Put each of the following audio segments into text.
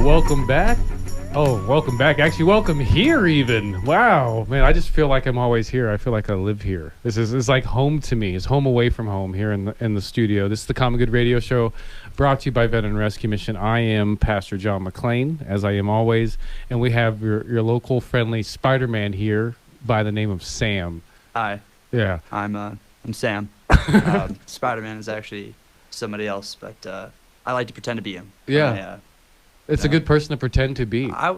welcome back. Oh, welcome back. Actually, welcome here even. Wow, man, I just feel like I'm always here. I feel like I live here. This is like home to me. It's home away from home here in the studio. This is the Common Good Radio Show brought to you by Veteran Rescue Mission. I am Pastor John McClain, as I am always, and we have your local friendly Spider-Man here by the name of Sam. Hi. Yeah. I'm Sam. Spider-Man is actually somebody else, but I like to pretend to be him. Yeah. It's a good person to pretend to be. I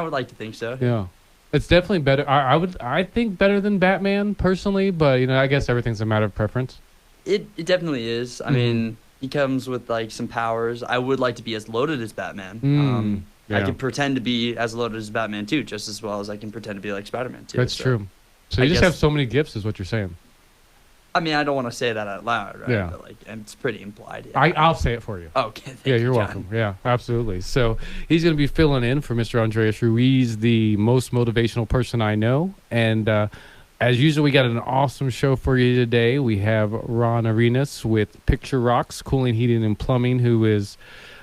would like to think so. Yeah. It's definitely better. I think better than Batman personally, but I guess everything's a matter of preference. It definitely is. I mean, he comes with like some powers. I would like to be as loaded as Batman. Yeah. I can pretend to be as loaded as Batman too, just as well as I can pretend to be like Spider-Man too. That's true. So you just have so many gifts, is what you're saying. I mean, I don't want to say that out loud, right? Yeah. But it's pretty implied. Yeah. I'll say it for you. Okay. Yeah, you're John. welcome. Yeah, absolutely. So he's going to be filling in for Mr. Andreas Ruiz, the most motivational person I know. And as usual, we got an awesome show for you today. We have Ron Arenas with Picture Rocks, Cooling, Heating, and Plumbing, who is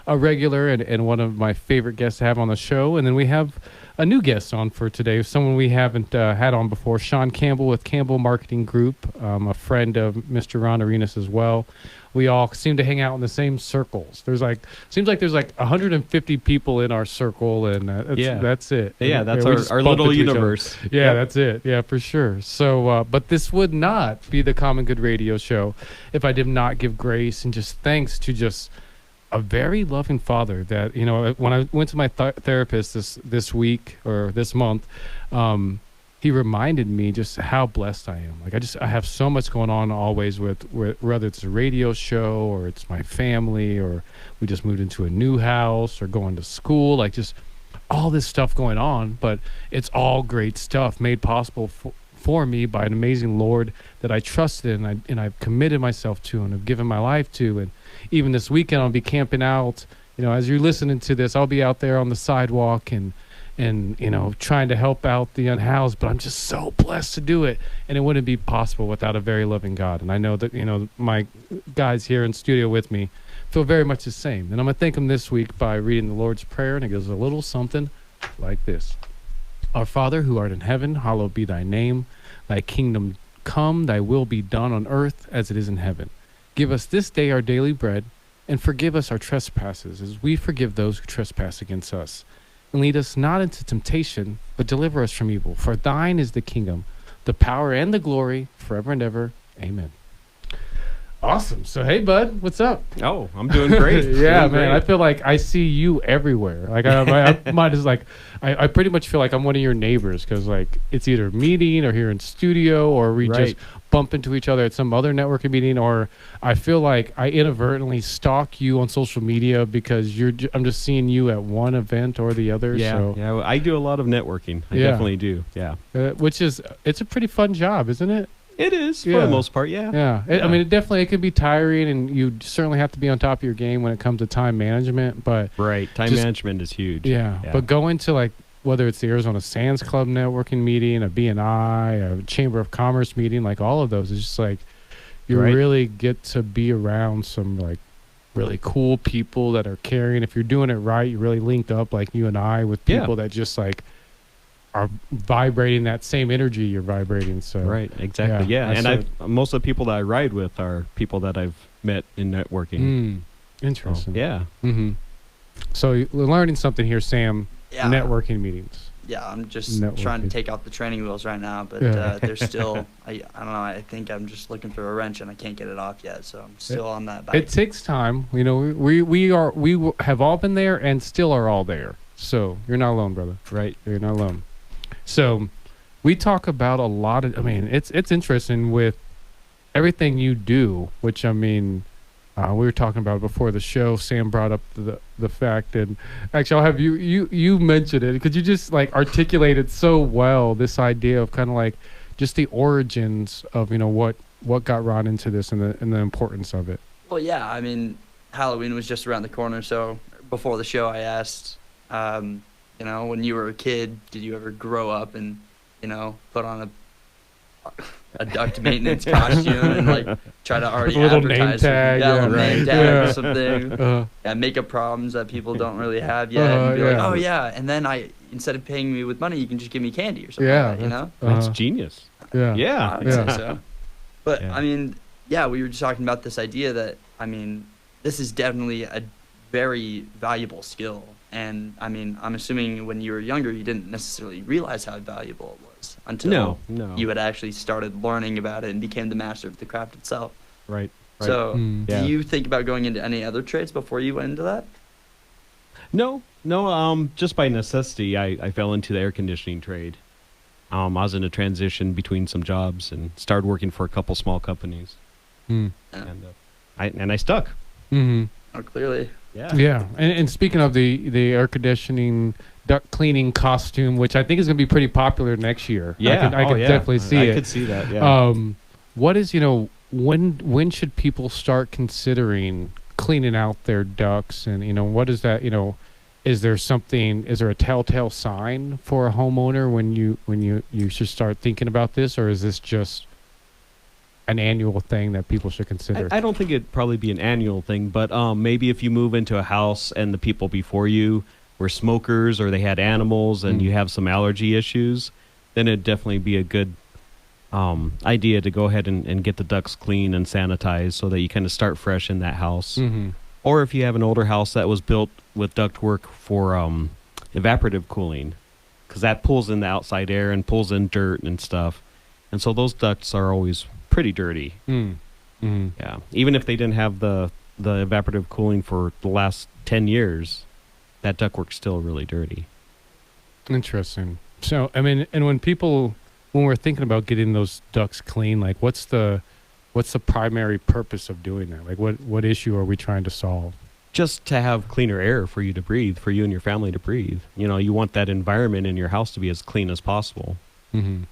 a regular and one of my favorite guests to have on the show. And then we have a new guest on for today, someone we haven't had on before, Shawn Campbell with Campbell Marketing Group, a friend of Mr. Ron Arenas as well. We all seem to hang out in the same circles. Seems like there's 150 people in our circle, and that's it. Yeah, that's our little universe. Yeah, that's it. Yeah, for sure. So, but this would not be the Common Good Radio Show if I did not give grace and just thanks to just a very loving father that, when I went to my therapist this week or this month, he reminded me just how blessed I am. I have so much going on always with whether it's a radio show or it's my family or we just moved into a new house or going to school, just all this stuff going on, but it's all great stuff made possible for me by an amazing Lord that I trusted and I've committed myself to and have given my life to. And even this weekend I'll be camping out. As you're listening to this, I'll be out there on the sidewalk and trying to help out the unhoused, but I'm just so blessed to do it. And it wouldn't be possible without a very loving God. And I know that, my guys here in studio with me feel very much the same. And I'm going to thank them this week by reading the Lord's Prayer. And it goes a little something like this. Our Father, who art in heaven, hallowed be thy name. Thy kingdom come, thy will be done on earth as it is in heaven. Give us this day our daily bread, and forgive us our trespasses, as we forgive those who trespass against us. And lead us not into temptation, but deliver us from evil. For thine is the kingdom, the power, and the glory, forever and ever. Amen. Awesome. So, hey, bud, what's up? Oh, I'm doing great. Yeah, doing man. Great. I feel like I see you everywhere. I pretty much feel like I'm one of your neighbors because, it's either a meeting or here in studio or we just bump into each other at some other networking meeting, or I feel like I inadvertently stalk you on social media because I'm just seeing you at one event or the other. Yeah, yeah. I do a lot of networking. I definitely do. Yeah, it's a pretty fun job, isn't it? It is, for the most part, yeah. I mean, it can be tiring, and you certainly have to be on top of your game when it comes to time management. But time management is huge. Yeah, but going to whether it's the Arizona Sands Club networking meeting, a BNI, a Chamber of Commerce meeting, all of those, it's just you really get to be around some really cool people that are caring. If you're doing it right, you're really linked up like you and I with people that just are vibrating that same energy you're vibrating. So right, exactly. And most of the people that I ride with are people that I've met in networking. Interesting. Yeah. Mm-hmm. So you're learning something here, Sam. Networking meetings. Yeah, I'm just trying to take out the training wheels right now, but there's still I don't know, I think I'm just looking for a wrench and I can't get it off yet, so I'm still on that bike. It takes time. We have all been there and still are all there. So you're not alone, brother. Right? You're not alone. So we talk about a lot of, it's interesting with everything you do, which we were talking about before the show. Sam brought up the fact, and actually I'll have you mention it because you just articulated so well this idea of kind of just the origins of what got Ron into this and the importance of it. Well, yeah, Halloween was just around the corner, so before the show I asked, when you were a kid, did you ever grow up and put on a duct maintenance costume and like try to already With a little advertise name tag, a little name tag or something. Makeup problems that people don't really have yet. And be like, oh yeah, and then instead of paying me with money, you can just give me candy or something like that, you know? That's genius. Yeah. I would say so. But I mean, we were just talking about this idea that, I mean, this is definitely a very valuable skill. And I mean, I'm assuming when you were younger, you didn't necessarily realize how valuable it was until you had actually started learning about it and became the master of the craft itself. Right. So, do you think about going into any other trades before you went into that? No. Just by necessity, I fell into the air conditioning trade. I was in a transition between some jobs and started working for a couple small companies. And I stuck. Mm-hmm. Oh, clearly. Yeah. And speaking of the air conditioning duct cleaning costume, which I think is going to be pretty popular next year. Yeah. I could definitely see it. I could see that, yeah. What is, when should people start considering cleaning out their ducts? And, what is that, is there a telltale sign for a homeowner when you should start thinking about this, or is this just an annual thing that people should consider? I don't think it'd probably be an annual thing, but maybe if you move into a house and the people before you were smokers or they had animals and you have some allergy issues, then it'd definitely be a good idea to go ahead and get the ducts clean and sanitized so that you kind of start fresh in that house. Or if you have an older house that was built with ductwork for evaporative cooling, because that pulls in the outside air and pulls in dirt and stuff. And so those ducts are always pretty dirty. Yeah. Even if they didn't have the evaporative cooling for the last 10 years, that ductwork's still really dirty. Interesting. So, I mean, and when we're thinking about getting those ducts clean, like what's the primary purpose of doing that? Like what issue are we trying to solve? Just to have cleaner air for you to breathe, for you and your family to breathe. You want that environment in your house to be as clean as possible. Mm-hmm.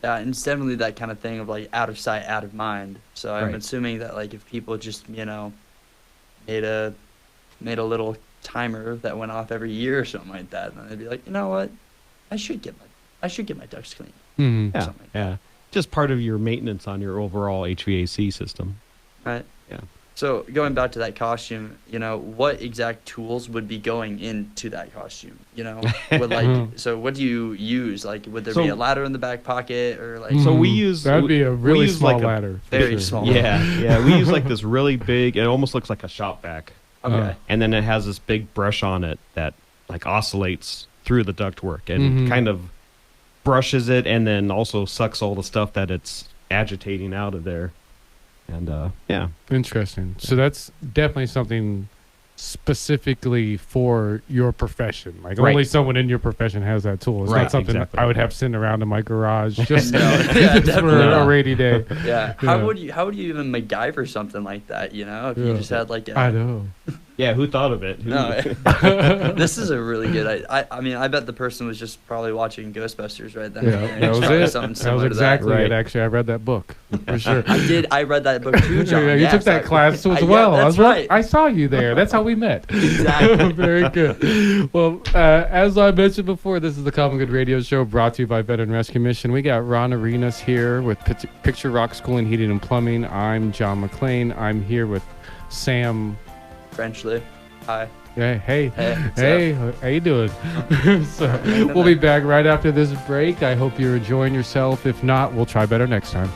Yeah, and it's definitely that kind of thing of like out of sight, out of mind. So I'm assuming that like if people just made a little timer that went off every year or something like that, then they'd be like, you know what, I should get my ducts clean. Mm-hmm. Yeah. Just part of your maintenance on your overall HVAC system. Right. Yeah. So going back to that costume, what exact tools would be going into that costume? So what do you use? Like, would there be a ladder in the back pocket or like? So we use that'd be a really small ladder. Very small. Yeah. We use like this really big. It almost looks like a shop vac. Okay. And then it has this big brush on it that like oscillates through the ductwork and kind of brushes it, and then also sucks all the stuff that it's agitating out of there. And interesting. So that's definitely something specifically for your profession. Like only someone in your profession has that tool. It's not something I would have sitting around in my garage just, just for a rainy day. Yeah. How would you even MacGyver something like that? If you just had like I know. Yeah, who thought of it? No, this is a really good. I mean, I bet the person was just probably watching Ghostbusters right then. Yeah, that was it. That was exactly it. Actually, I read that book for sure. I read that book too, John. You took that class as well. That's right. I saw you there. That's how we met. Exactly. Very good. Well, as I mentioned before, this is the Common Good Radio Show brought to you by Veteran Rescue Mission. We got Ron Arenas here with Picture Rock School in Heating and Plumbing. I'm John McClain. I'm here with Sam Frenchley. Hi. Hey, how you doing? So we'll be back right after this break. I hope you're enjoying yourself. If not, we'll try better next time.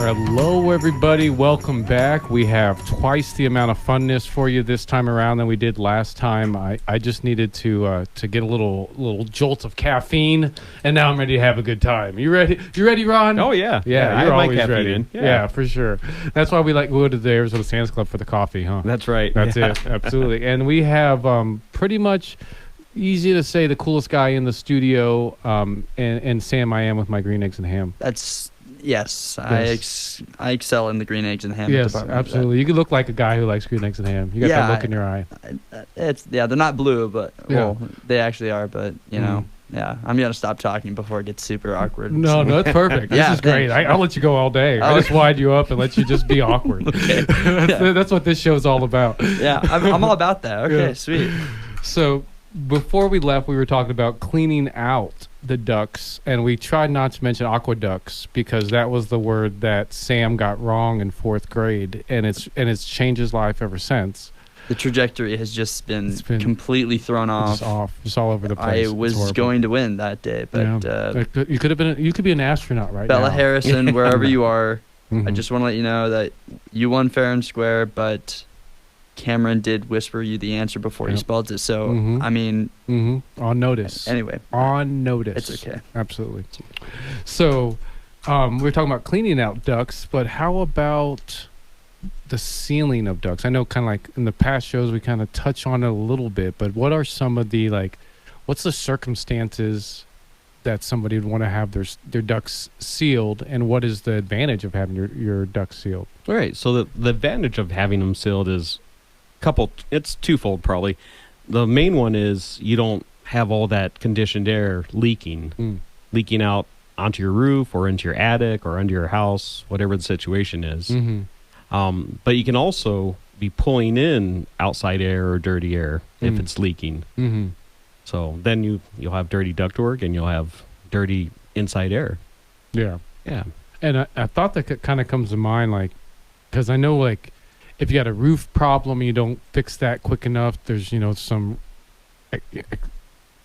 Hello, everybody. Welcome back. We have twice the amount of funness for you this time around than we did last time. I just needed to get a little jolt of caffeine, and now I'm ready to have a good time. You ready? You ready, Ron? Oh yeah, yeah. You're always ready. Yeah, for sure. That's why we go to the Arizona Sands Club for the coffee, huh? That's right. That's it. Absolutely. And we have pretty much. Easy to say the coolest guy in the studio, and Sam I am with my green eggs and ham. Yes. I excel in the green eggs and ham yes, department. Absolutely. You could look like a guy who likes green eggs and ham. You got that look in your eye. They're not blue, but they actually are. But yeah, I'm gonna stop talking before it gets super awkward. No, that's perfect. This is great. I'll let you go all day. I just wide you up and let you just be awkward. Okay. That's what this show's all about. Yeah, I'm all about that. Okay, sweet. So before we left, we were talking about cleaning out the ducts, and we tried not to mention aqueducts because that was the word that Sam got wrong in 4th grade, and it's changed his life ever since. The trajectory has just been completely thrown off. Just all over the place. I was going to win that day, but you could be an astronaut right Bella now. Harrison, wherever you are, Mm-hmm. I just want to let you know that you won fair and square, but Cameron did whisper you the answer before he spelled it. So, I mean... On notice. Anyway. On notice. It's okay. Absolutely. So, we were talking about cleaning out ducts, but how about the sealing of ducts? I know kind of like in the past shows we kind of touch on it a little bit, but what are some of the, like, what's the circumstances that somebody would want to have their ducts sealed, and what is the advantage of having your ducts sealed? All right. So the advantage of having them sealed is it's twofold probably. The main one is you don't have all that conditioned air leaking out onto your roof or into your attic or under your house, whatever the situation is. But you can also be pulling in outside air or dirty air if it's leaking. So then you'll have dirty ductwork and you'll have dirty inside air. Yeah. Yeah. And I thought that kind of comes to mind, like, because I know, like, if you got a roof problem and you don't fix that quick enough, there's, some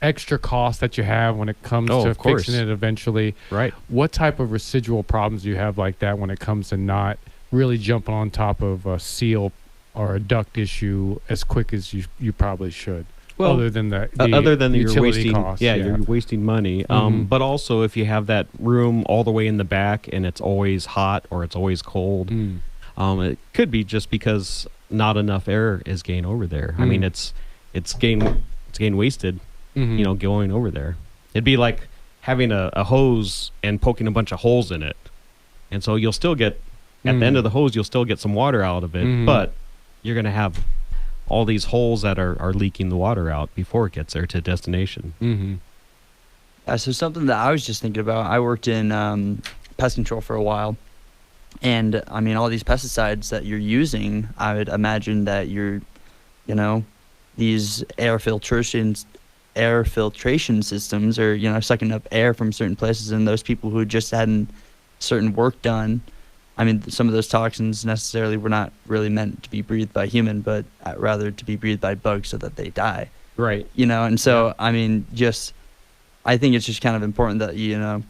extra cost that you have when it comes to fixing it eventually. Right. What type of residual problems do you have like that when it comes to not really jumping on top of a seal or a duct issue as quick as you probably should? Well, other than you're wasting costs, you're wasting money. But also if you have that room all the way in the back and it's always hot or it's always cold, it could be just because not enough air is gained over there. I mean, it's getting wasted, going over there. It'd be like having a hose and poking a bunch of holes in it, and so you'll still get at the end of the hose, you'll still get some water out of it, but you're gonna have all these holes that are leaking the water out before it gets there to destination. So something that I was just thinking about, I worked in pest control for a while, and I mean, all these pesticides that you're using, I would imagine that you're, these air filtration systems are, sucking up air from certain places, and those people who just hadn't certain work done, I mean, some of those toxins necessarily were not really meant to be breathed by human, but rather to be breathed by bugs so that they die. Right. And so, I mean, I think it's just kind of important that, you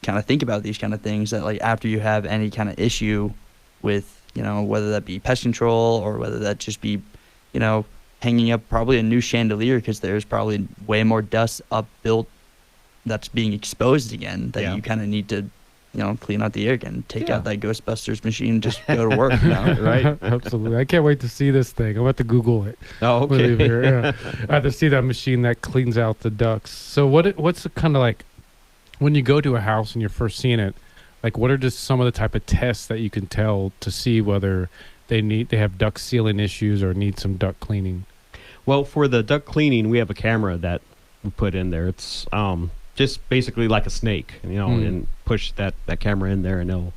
kind of think about these kind of things, that like after you have any kind of issue with, whether that be pest control or whether that just be, hanging up probably a new chandelier because there's probably way more dust upbuilt that's being exposed again that you kind of need to, clean out the air again, take out that Ghostbusters machine, just go to work. Right? Absolutely. I can't wait to see this thing. I'm about to Google it. Oh, okay. I have to see that machine that cleans out the ducts. So what's the kind of like, when you go to a house and you're first seeing it, like what are just some of the type of tests that you can tell to see whether they have duct sealing issues or need some duct cleaning? Well, for the duct cleaning, we have a camera that we put in there. It's just basically like a snake, and push that camera in there and it'll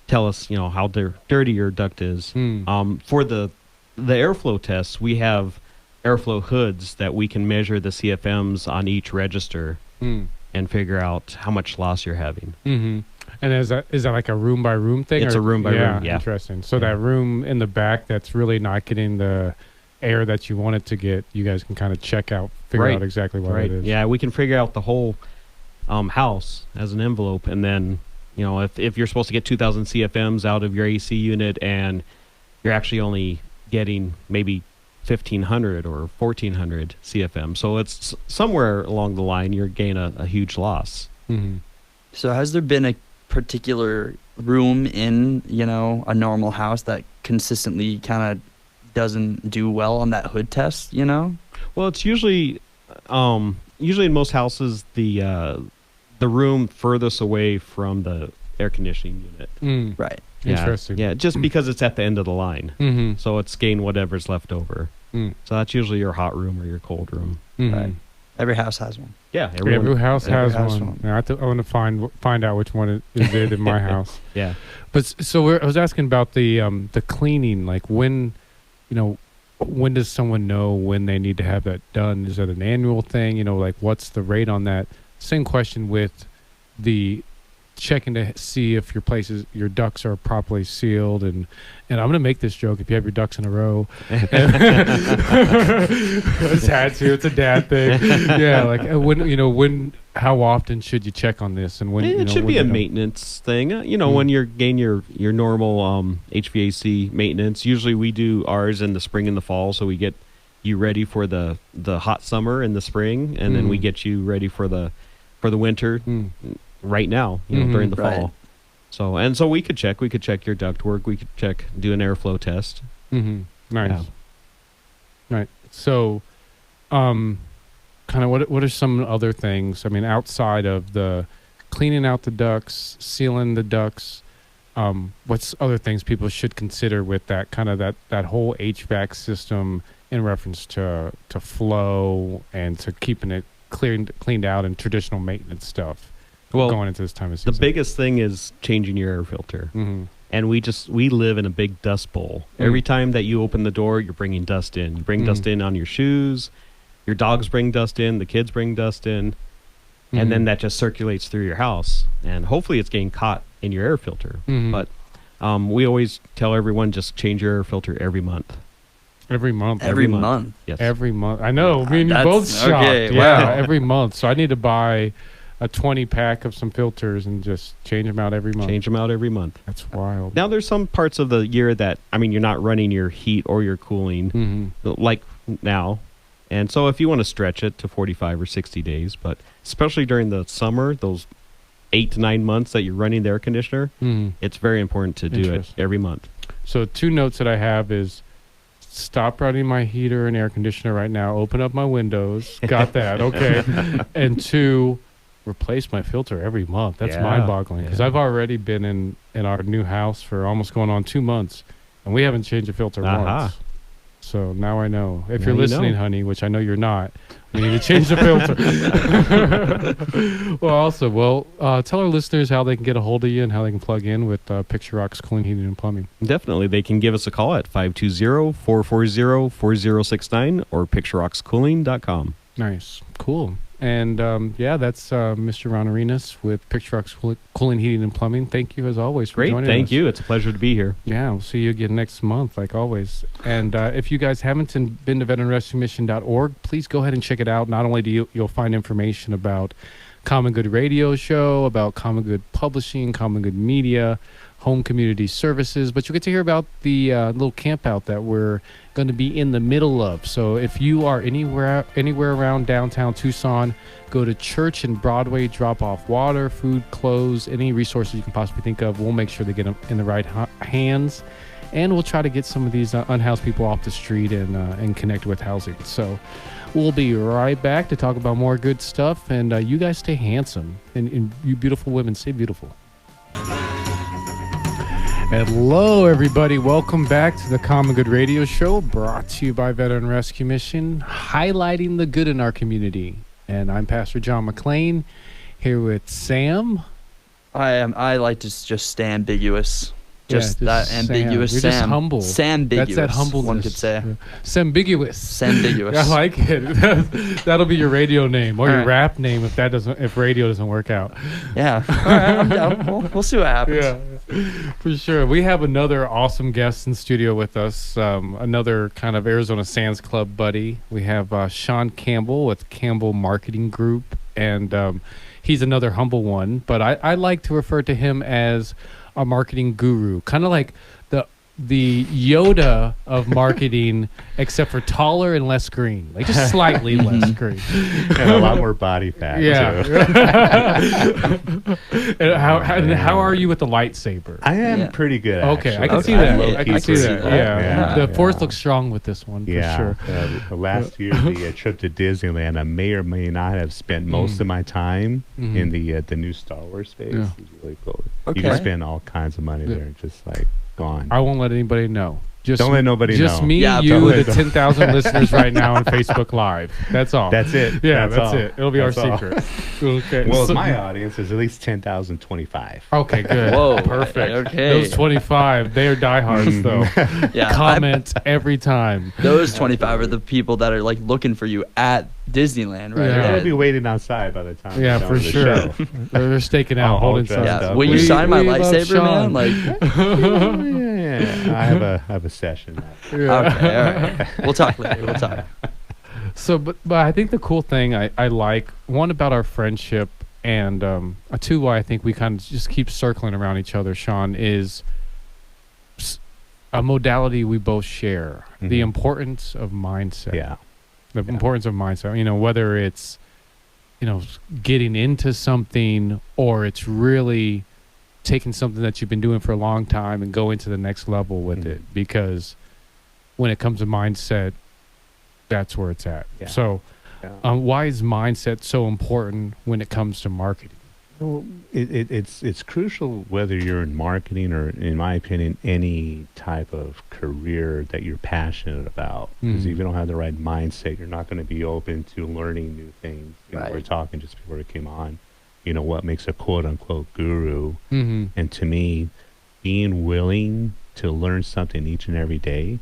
tell us, how dirty your duct is. For the airflow tests, we have airflow hoods that we can measure the CFMs on each register and figure out how much loss you're having. And is that like a room by room thing? It's a room by room, yeah. Interesting. So that room in the back that's really not getting the air that you want it to get, you guys can kind of figure out exactly what it is. Yeah, we can figure out the whole house as an envelope, and then if you're supposed to get 2,000 CFMs out of your AC unit and you're actually only getting maybe 1,500 or 1,400 CFM, so it's somewhere along the line you're gaining a huge loss. So has there been a particular room in a normal house that consistently kind of doesn't do well on that hood test? Well, it's usually in most houses the room furthest away from the air conditioning unit. Right. Interesting. Yeah, just because it's at the end of the line, so it's gain whatever's left over. So that's usually your hot room or your cold room. Right. Every house has one. Yeah, every house has one. Yeah, I want to find out which one is it in my house. Yeah. But so I was asking about the cleaning, like when, when does someone know when they need to have that done? Is that an annual thing? You know, like what's the rate on that? Same question with the checking to see if your ducts are properly sealed, and I'm gonna make this joke: if you have your ducks in a row, it's had to. It's a dad thing. Yeah, like when how often should you check on this, and when it should be a maintenance thing. When you're getting your normal HVAC maintenance. Usually we do ours in the spring and the fall, so we get you ready for the hot summer in the spring, and then we get you ready for the winter. Right now, during the fall. So we could check your duct work. We could do an airflow test. Nice. Yeah. Right. So, kind of what are some other things? I mean, outside of the cleaning out the ducts, sealing the ducts, what's other things people should consider with that kind of that whole HVAC system in reference to flow and to keeping it cleaned out and traditional maintenance stuff? Well, going into this time of season, the biggest thing is changing your air filter. And we live in a big dust bowl. Every time that you open the door, you're bringing dust in. You bring dust in on your shoes. Your dogs bring dust in. The kids bring dust in. And then that just circulates through your house. And hopefully it's getting caught in your air filter. But we always tell everyone just change your air filter every month. Every month. Every month. Yes. Every month. I know. I mean, you both shocked. Okay, yeah, wow. every month. So I need to buy a 20-pack of some filters and just change them out every month. Change them out every month. That's wild. Now, there's some parts of the year that, you're not running your heat or your cooling like now. And so if you want to stretch it to 45 or 60 days, but especially during the summer, those 8 to 9 months that you're running the air conditioner, it's very important to do it every month. So 2 notes that I have is stop running my heater and air conditioner right now. Open up my windows. Got that. Okay. And 2, replace my filter every month. That's mind-boggling because I've already been in our new house for almost going on 2 months, and we haven't changed a filter once. So now I know. If you're listening, honey, which I know you're not, we need to change the filter. Tell our listeners how they can get a hold of you and how they can plug in with Picture Rock's Cooling, Heating, and Plumbing. Definitely. They can give us a call at 520-440-4069 or picturerockscooling.com. Nice. Cool. And that's Mr. Ron Arenas with Picture Rock's Cooling, Heating, and Plumbing. Thank you as always for joining us. Thank you. It's a pleasure to be here. Yeah, we'll see you again next month, like always. And if you guys haven't been to veteranrescuemission.org, please go ahead and check it out. Not only you'll find information about Common Good Radio Show, about Common Good Publishing, Common Good Media, Home Community Services, but you'll get to hear about the little camp out that we're going to be in the middle of. So if you are anywhere around downtown Tucson, go to Church and Broadway, drop off water, food, clothes, any resources you can possibly think of. We'll make sure they get them in the right hands, and we'll try to get some of these unhoused people off the street and connect with housing. So we'll be right back to talk about more good stuff, and you guys stay handsome, and you beautiful women stay beautiful. Hello, everybody. Welcome back to the Common Good Radio Show, brought to you by Veteran Rescue Mission, highlighting the good in our community. And I'm Pastor John McClain, here with Sam. I like to just stay ambiguous. Just that ambiguous You're Sam. Just humble. Sambiguous. That's that humbleness. One could say. Sambiguous. Sambiguous. I like it. That'll be your radio name or your rap name if radio doesn't work out. Yeah. All right, I'm down. We'll see what happens. Yeah, for sure. We have another awesome guest in studio with us. Another kind of Arizona Sands Club buddy. We have Shawn Campbell with Campbell Marketing Group, and he's another humble one. But I like to refer to him as a marketing guru, kind of like the Yoda of marketing, except for taller and less green, like just slightly less green, and a lot more body fat. Yeah. Too. And how are you with the lightsaber? I am pretty good. Okay, actually. I can see that. I can see that. Yeah. The Force yeah. looks strong with this one for sure. Last year, the trip to Disneyland, I may or may not have spent most of my time in the new Star Wars space. It's really cool. Okay. You can spend all kinds of money there, just like gone. I won't let anybody know. Don't let nobody just know. me, Yeah, you, totally. the 10,000 listeners right now on Facebook Live. That's all. That's it. Yeah, that's all. it. It'll be That's our all. secret. Okay. Well, so- my audience is at least 10,025. Okay, good. Whoa. Perfect. Okay. Those 25, they are diehards, though. Yeah. Comment every time. Those 25 are the people that are like looking for you at Disneyland, right? Yeah. They'll be waiting outside by the time. Yeah, we're done for with the sure. show. They're staking out, All holding dressed signs. Yeah. up. Will you We- sign my we love lightsaber, Shawn. man? Like, Yeah. I have a session. Yeah. okay, all right. We'll talk later. We'll talk. So, but I think the cool thing I like, one, about our friendship, and two, why I think we kind of just keep circling around each other, Shawn, is a modality we both share. The Mhm. importance of mindset. Yeah. The Yeah. importance of mindset. You know, whether it's, getting into something, or it's really taking something that you've been doing for a long time and go into the next level with Mhm. it. Because when it comes to mindset, that's where it's at. Yeah. So, Yeah. why is mindset so important when it comes to marketing? Well, it's crucial whether you're in marketing or, in my opinion, any type of career that you're passionate about. Because Mhm. if you don't have the right mindset, you're not going to be open to learning new things. Right. We were talking just before it came on. What makes a quote unquote guru? Mm-hmm. And to me, being willing to learn something each and every day,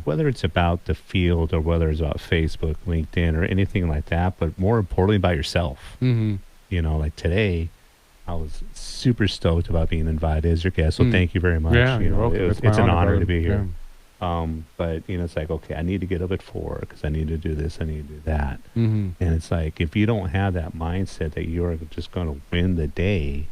whether it's about the field or whether it's about Facebook, LinkedIn, or anything like that, but more importantly about yourself. Mm-hmm. Like today, I was super stoked about being invited as your guest. So Mm. thank you very much. Yeah, you're welcome. It's my an honor brother. to be here. Yeah. But it's like, okay, I need to get up at 4 because I need to do this, I need to do that. Mm-hmm. And it's like, if you don't have that mindset that you're just going to win the day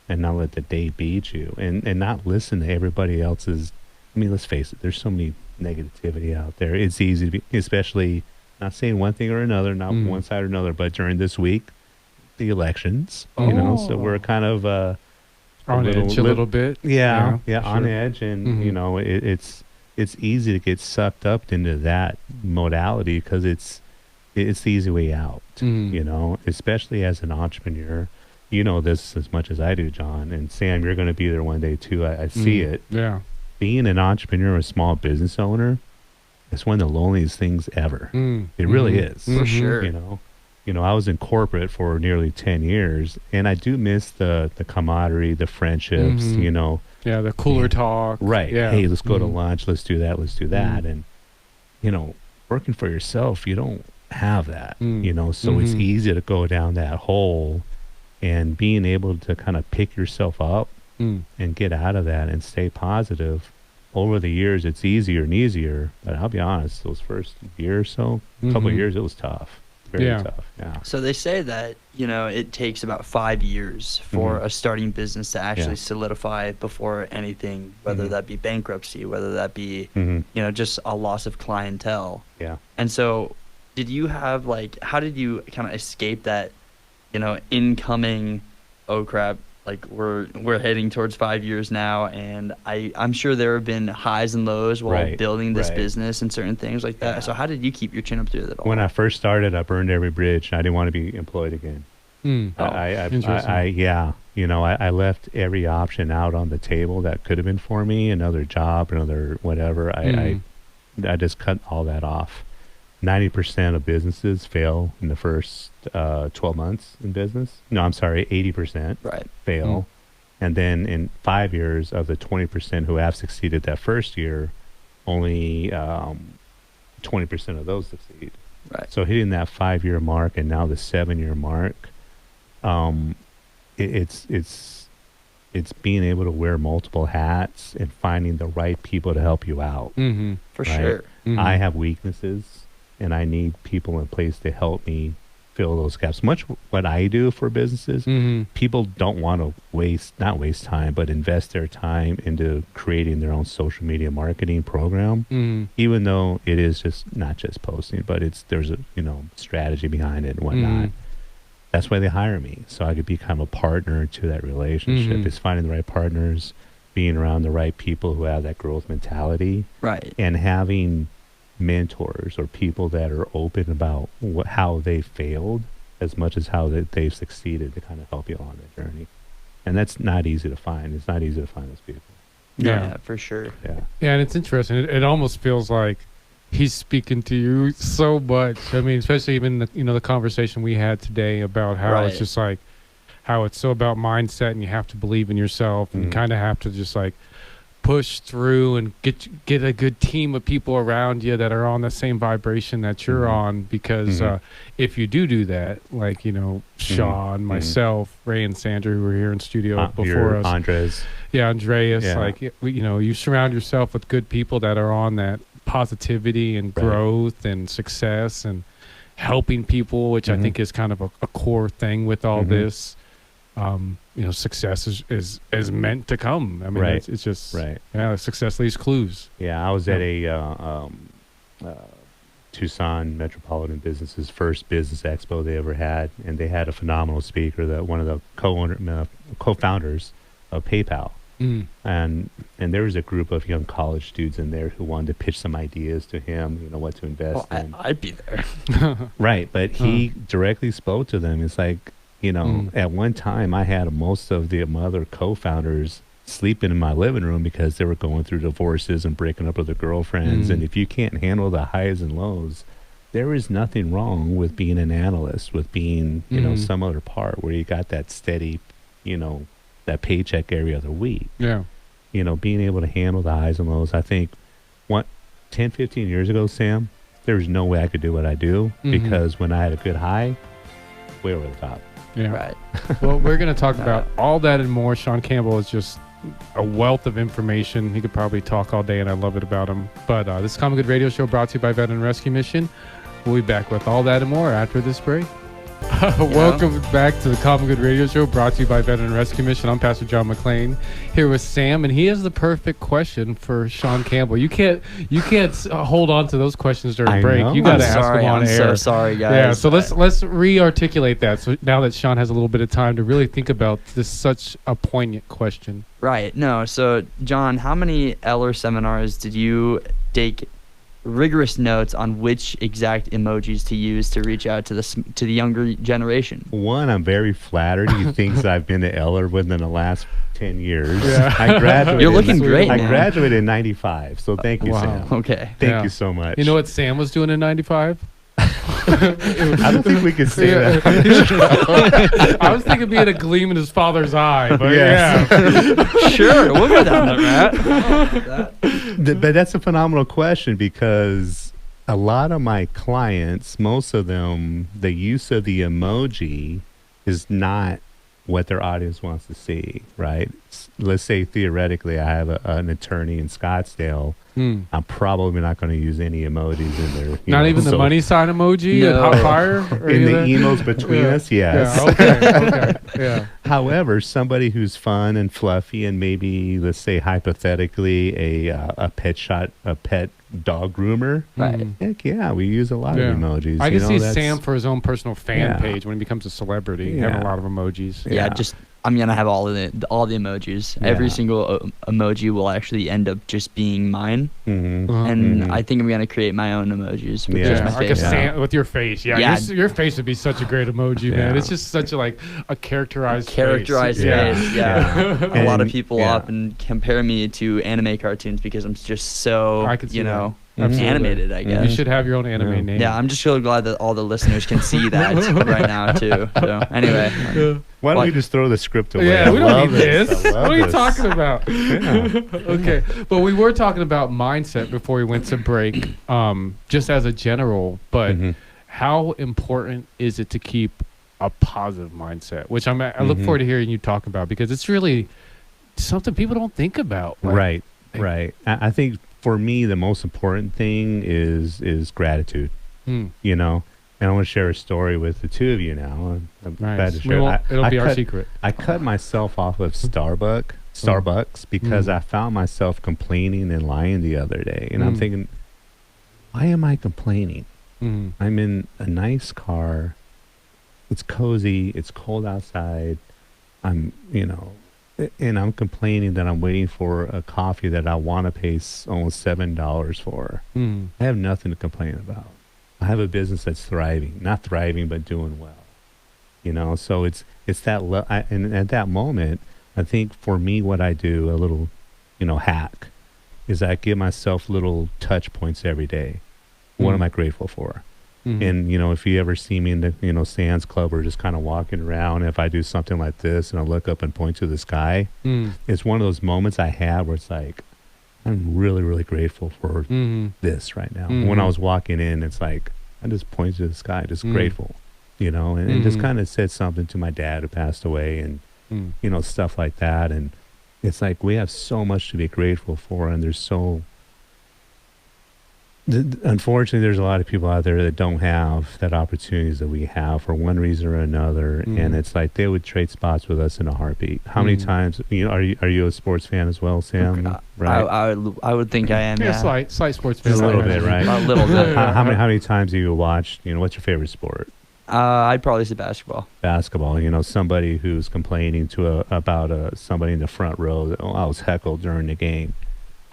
and not let the day beat you, and not listen to everybody else's. I mean, let's face it, there's so many negativity out there. It's easy to be, especially, not saying one thing or another, not Mm. one side or another, but during this week, the elections, so we're Oh. kind of On edge a little bit. yeah, Yeah, on sure. edge, and Mhm. it's easy to get sucked up into that modality because it's the easy way out. Mhm. Especially as an entrepreneur. This as much as I do, John, and Sam, you're going to be there one day too. I see Mhm. it. Yeah. Being an entrepreneur, a small business owner, it's one of the loneliest things ever. Mm. It really Mhm. is. For Mhm. sure. I was in corporate for nearly 10 years, and I do miss the camaraderie, the friendships, Mhm. Yeah, the cooler talk. right. Yeah. Hey, let's go to Mhm. lunch. Let's do that. Let's do that. And, working for yourself, you don't have that, Mm. so it's Mhm. easy to go down that hole, and being able to kind of pick yourself up Mm. and get out of that and stay positive. Over the years, it's easier and easier, but I'll be honest, those first year or so, couple of Mhm. years, it was tough. Very Yeah. tough. Yeah. So they say that, it takes about 5 years for Mhm. a starting business to actually Yeah. solidify before anything, whether Mhm. that be bankruptcy, whether that be, Mm-hmm. just a loss of clientele. Yeah. And so did you have how did you kind of escape that, incoming, oh crap, like we're heading towards 5 years now, and I'm sure there have been highs and lows while Right, building this right. business and certain things like that. Yeah. So how did you keep your chin up through it all? When I first started, I burned every bridge. I didn't want to be employed again. Mm. I left every option out on the table that could have been for me, another job, another whatever. I just cut all that off. 90% of businesses fail in the first 12 months in business. No, I'm sorry, 80% Right. fail. And then in 5 years, of the 20% who have succeeded that first year, only 20% of those succeed. Right. So hitting that 5-year mark and now the 7-year mark, it's being able to wear multiple hats and finding the right people to help you out. Mm-hmm. For Right. sure. Mhm. I have weaknesses, and I need people in place to help me fill those gaps. Much what I do for businesses, Mhm. people don't want to not waste time, but invest their time into creating their own social media marketing program. Mhm. Even though it is not just posting, but there's a strategy behind it and whatnot. Mhm. That's why they hire me, so I could become a partner to that relationship. Mhm. It's finding the right partners, being around the right people who have that growth mentality, Right. and having mentors or people that are open about how they failed as much as how they've succeeded to kind of help you along that journey. And that's not easy to find. It's not easy to find those people. Yeah, for sure. Yeah. Yeah, and it's interesting. It almost feels like he's speaking to you so much. I mean, especially even the conversation we had today about how it's just like how it's so about mindset, and you have to believe in yourself, and you kind of have to just like push through and get a good team of people around you that are on the same vibration that you're on, because if you do that, like Shawn, myself, Ray, and Sandra, who were here in studio before us, Andreas, like you surround yourself with good people that are on that positivity and growth and success and helping people, which I think is kind of a core thing with all this. Success is meant to come. I mean, it's just success leaves clues. Yeah, I was at a Tucson Metropolitan Business's first business expo they ever had, and they had a phenomenal speaker, that one of the co-founders of PayPal. And there was a group of young college students in there who wanted to pitch some ideas to him, what to invest in. I'd be there. Right, but he directly spoke to them. It's like, at one time I had most of the other co-founders sleeping in my living room because they were going through divorces and breaking up with their girlfriends. And if you can't handle the highs and lows, there is nothing wrong with being an analyst, with being, some other part where you got that steady, that paycheck every other week. Yeah. Being able to handle the highs and lows. I think 10, 15 years ago, Sam, there was no way I could do what I do, because when I had a good high, way over the top. Yeah. Right. Well, we're going to talk about all that and more. Shawn Campbell is just a wealth of information. He could probably talk all day, and I love it about him. But this Common Good Radio Show brought to you by Veteran Rescue Mission. We'll be back with all that and more after this break. Welcome back to the Common Good Radio Show, brought to you by Veteran Rescue Mission. I'm Pastor John McClain, here with Sam, and he has the perfect question for Shawn Campbell. You can't hold on to those questions during break. You got to ask them on air. I'm so sorry, guys. Yeah, so let's re-articulate that. So now that Shawn has a little bit of time to really think about this, such a poignant question. Right. No. So, John, how many Eller seminars did you take rigorous notes on which exact emojis to use to reach out to the younger generation? One, I'm very flattered he thinks I've been to Eller within the last 10 years. Yeah. I graduated. You're looking great, I man. graduated in 95, so thank you, Sam. Okay. Thank you so much. You know what Sam was doing in 95? I don't think we could say that. I was thinking being a gleam in his father's eye, but Sure, we'll go down that route. But that's a phenomenal question, because a lot of my clients, most of them, the use of the emoji is not what their audience wants to see, right? Let's say theoretically I have an attorney in Scottsdale. I'm probably not going to use any emojis in there. Not even the money sign emoji and hot fire? In the emos between us, yes. Yeah, okay. However, somebody who's fun and fluffy, and maybe, let's say hypothetically, a pet dog groomer. Right. Heck yeah, we use a lot of emojis. I can see Sam for his own personal fan page when he becomes a celebrity, having a lot of emojis. Yeah, I'm gonna have all the emojis. Yeah. Every single emoji will actually end up just being mine, and I think I'm gonna create my own emojis with just my face. With your face. Your face would be such a great emoji, man. It's just such a characterized face. Yeah. A lot of people often compare me to anime cartoons because I'm just so animated, I guess. You should have your own anime name. Yeah, I'm just really glad that all the listeners can see that right now too. So anyway. Why don't we just throw the script away? Yeah, we don't need this. What are you talking about? Okay, but we were talking about mindset before we went to break, just as a general, but how important is it to keep a positive mindset, which I look forward to hearing you talk about, because it's really something people don't think about. Right. I think for me, the most important thing is gratitude, And I want to share a story with the two of you now. I'm glad to share. It'll be our secret. I cut myself off of Starbucks because I found myself complaining and lying the other day. And I'm thinking, why am I complaining? I'm in a nice car. It's cozy. It's cold outside. And I'm complaining that I'm waiting for a coffee that I want to pay almost $7 for. I have nothing to complain about. I have a business that's thriving, not thriving, but doing well. So it's that, and at that moment, I think for me, what I do, a little hack is I give myself little touch points every day. What am I grateful for? And, if you ever see me in the, Sands Club or just kind of walking around, if I do something like this and I look up and point to the sky, it's one of those moments I have where it's like, I'm really, really grateful for this right now. When I was walking in, it's like, I just point to the sky, just grateful, and just kind of said something to my dad who passed away and, stuff like that. And it's like, we have so much to be grateful for. And unfortunately, there's a lot of people out there that don't have that opportunities that we have for one reason or another. And it's like they would trade spots with us in a heartbeat. How many times, are you a sports fan as well, Sam? Right. I would think I am. Yeah, slight sports fan. Just a little bit, right? A little bit. How many times have you watched, what's your favorite sport? I'd probably say basketball. Basketball, somebody who's complaining about somebody in the front row that, I was heckled during the game.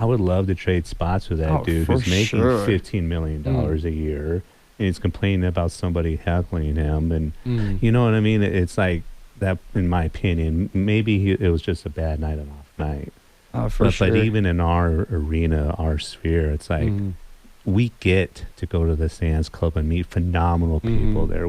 I would love to trade spots with that dude who's making $15 million a year, and he's complaining about somebody heckling him. And you know what I mean? It's like that, in my opinion, maybe it was just a bad night, an off night. But even in our arena, our sphere, it's like we get to go to the Sands Club and meet phenomenal people there.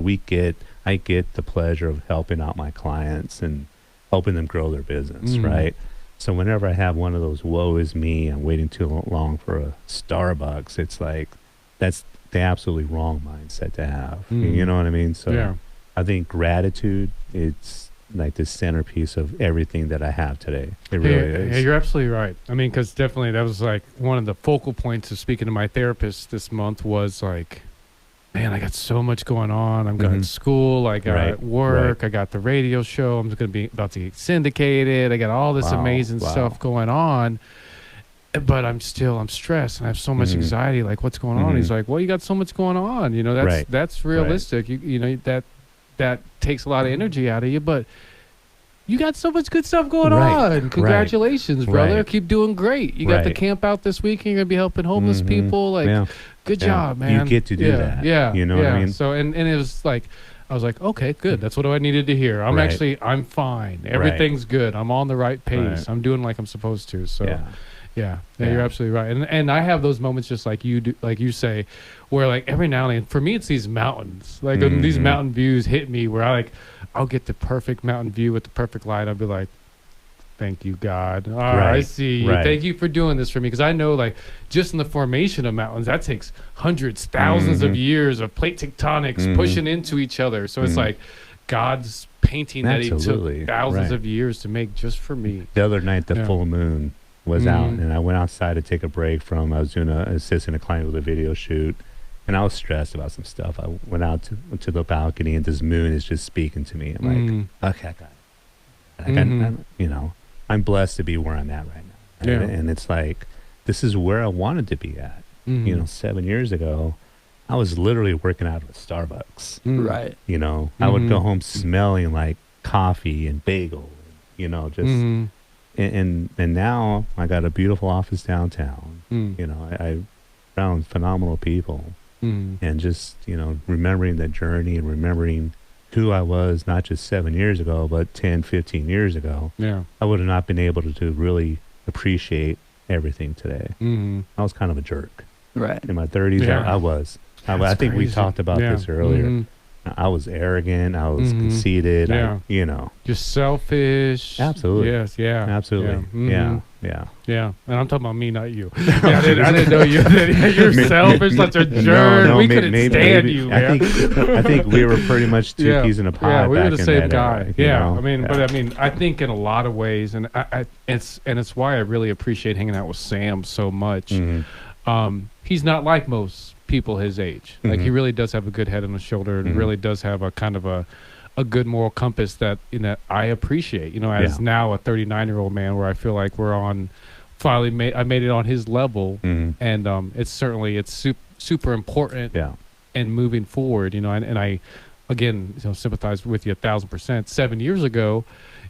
I get the pleasure of helping out my clients and helping them grow their business, right? So whenever I have one of those, woe is me, I'm waiting too long for a Starbucks, it's like, that's the absolutely wrong mindset to have. You know what I mean? So I think gratitude, it's like the centerpiece of everything that I have today. It really is. Yeah, you're absolutely right. I mean, because definitely that was like one of the focal points of speaking to my therapist this month was like, man, I got so much going on. I'm got school, I got work, I got the radio show. I'm going to be about to get syndicated. I got all this amazing stuff going on. But I'm stressed and I have so much anxiety. Like, what's going on? He's like, well, you got so much going on. That's realistic. That takes a lot of energy out of you, but you got so much good stuff going on. Congratulations, brother. Keep doing great. You got the camp out this week and you're going to be helping homeless people. Like, good job, man. You get to do that. Yeah. You know what I mean? So, and it was like, I was like, okay, good. That's what I needed to hear. I'm fine. Everything's good. I'm on the right pace. I'm doing like I'm supposed to. So, yeah, you're absolutely right. And I have those moments just like you do, like you say, where like every now and then, for me, it's these mountains. Like these mountain views hit me where I'll get the perfect mountain view with the perfect light. I'll be like, thank you, God. I see you. Thank you for doing this for me. Because I know, like, just in the formation of mountains, that takes hundreds, thousands of years of plate tectonics pushing into each other. So it's like God's painting that he took thousands of years to make just for me. The other night, the full moon was out, and I went outside to take a break from, I was doing assisting a client with a video shoot, and I was stressed about some stuff. I went out to the balcony, and this moon is just speaking to me. I'm like, okay, I got it. I'm blessed to be where I'm at right now. And it's like, this is where I wanted to be at. 7 years ago, I was literally working out of a Starbucks. Right. I would go home smelling like coffee and bagel, just, and now I got a beautiful office downtown. I found phenomenal people, and just, remembering that journey and remembering who I was, not just 7 years ago, but 10, 15 years ago, I would have not been able to really appreciate everything today. I was kind of a jerk. Right. In my 30s, I was. I think we talked about this earlier. I was arrogant. I was conceited. Just selfish. Absolutely. Yes. Yeah. Absolutely. Yeah. And I'm talking about me, not you. I didn't know you. You're selfish, such a jerk. No, we couldn't stand you, man. I think we were pretty much two peas in a pod. Yeah, we were the same guy. But I think in a lot of ways, and it's why I really appreciate hanging out with Sam so much. He's not like most people his age. Like, he really does have a good head on his shoulder, and really does have a kind of a good moral compass that I appreciate. As now a 39-year-old man, where I feel like we're on. Finally, I made it on his level, and it's super important. And moving forward, and I again sympathize with you 1,000%. 7 years ago,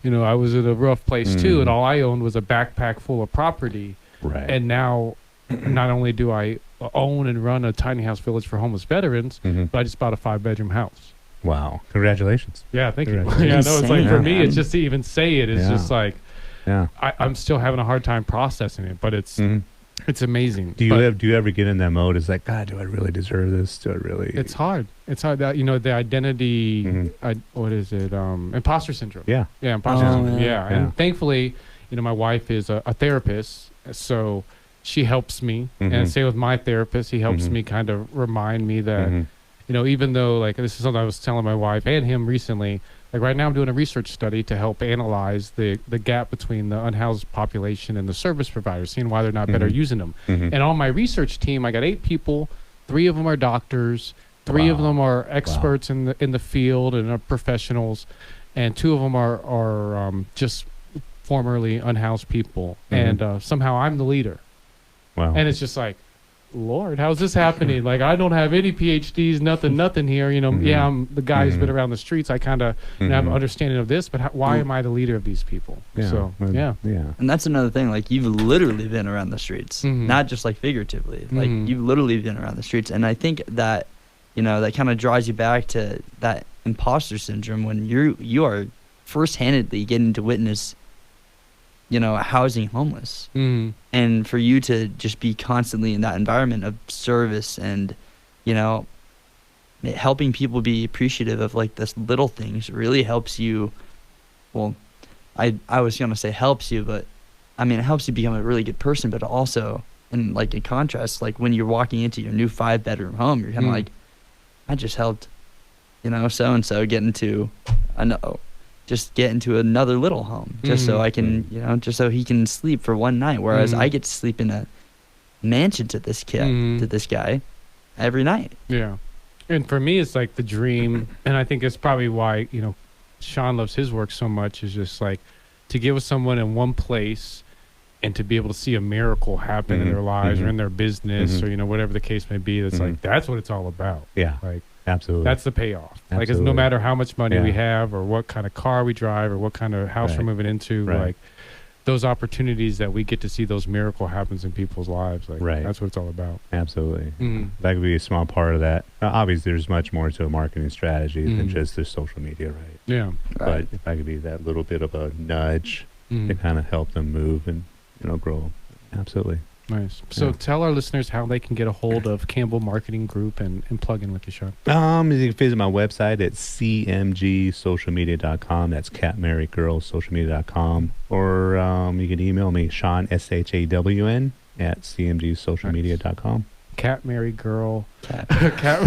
I was in a rough place too, and all I owned was a backpack full of property. Right. And now, not only do I own and run a tiny house village for homeless veterans, but I just bought a 5-bedroom house. Wow. Congratulations. Yeah, thank you. Yeah, no, it's like, for me, it's just to even say it is just like, Yeah. I'm still having a hard time processing it, but it's amazing. Do you ever get in that mode? It's like, God, do I really deserve this? Do I really? It's hard. It's hard that the identity. What is it? Imposter syndrome. Yeah. Yeah, imposter syndrome. yeah. Yeah. And thankfully, my wife is a therapist, so she helps me. And same with my therapist, he helps me kind of remind me that, even though like this is something I was telling my wife and him recently. Like right now, I'm doing a research study to help analyze the gap between the unhoused population and the service providers, seeing why they're not better using them. And on my research team, I got 8 people. 3 of them are doctors. 3 of them are experts in the field and are professionals, and 2 of them are just formerly unhoused people. And somehow I'm the leader. Wow. And it's just like, Lord, how's this happening? Like, I don't have any PhDs, nothing here. Yeah, I'm the guy who's been around the streets. I kind of have an understanding of this, but why am I the leader of these people? Yeah. So, Yeah. And that's another thing. Like, you've literally been around the streets, not just like figuratively. Like, you've literally been around the streets. And I think that, that kind of draws you back to that imposter syndrome when you are first-handedly getting to witness, housing homeless. And for you to just be constantly in that environment of service and, helping people be appreciative of like this little things really helps you. Well, I was going to say helps you, but I mean, it helps you become a really good person, but also, and like in contrast, like when you're walking into your new 5-bedroom home, you're kind of like, I just helped, so-and-so get into another little home just so I can, just so he can sleep for one night. Whereas I get to sleep in a mansion to this kid, to this guy every night. Yeah. And for me, it's like the dream. And I think it's probably why, Shawn loves his work so much, is just like to get with someone in one place and to be able to see a miracle happen in their lives or in their business or, whatever the case may be. That's like, that's what it's all about. Yeah. Like, absolutely. That's the payoff. Absolutely. Like, it's no matter how much money we have or what kind of car we drive or what kind of house we're moving into, like those opportunities that we get to see those miracle happens in people's lives. Like, that's what it's all about. Absolutely. That could be a small part of that. Obviously, there's much more to a marketing strategy than just the social media, right? Yeah. But if I could be that little bit of a nudge to kind of help them move and, grow. Absolutely. Nice. So tell our listeners how they can get a hold of Campbell Marketing Group and plug in with you, Shawn. You can visit my website at cmgsocialmedia.com. That's catmarriedgirlsocialmedia.com. Or you can email me, Shawn, SHAWN, at cmgsocialmedia.com. Cat Married Girl. Cat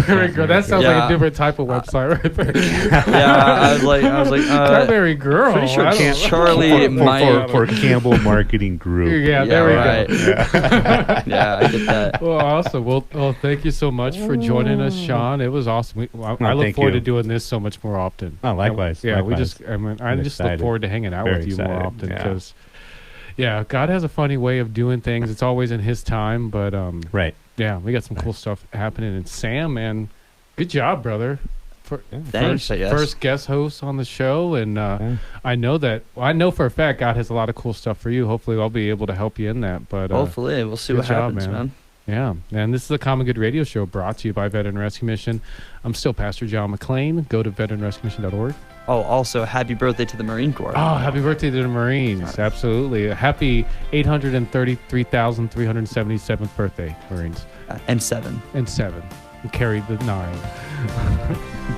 Married Girl. That sounds like a different type of website right there. I was like, Cat Married Girl. Pretty sure Charlie for Campbell Marketing Group. Yeah, there we go. Yeah, I get that. Well, awesome. Well, thank you so much for joining us, Shawn. It was awesome. I look forward to doing this so much more often. Oh, likewise. Yeah, likewise. I just look forward to hanging out with you more often because, God has a funny way of doing things. It's always in His time, but yeah, we got some cool stuff happening. And Sam, man, good job, brother. Thanks, first guest host on the show. And I know for a fact God has a lot of cool stuff for you. Hopefully I'll be able to help you in that. But hopefully we'll see what happens, man. Yeah, and this is the Common Good Radio Show brought to you by Veteran Rescue Mission. I'm still Pastor John McLean. Go to veteranrescuemission.org. Oh, also, happy birthday to the Marine Corps. Oh, happy birthday to the Marines. Absolutely. Happy 833,377th birthday, Marines. And 7. And 7. And carry the 9.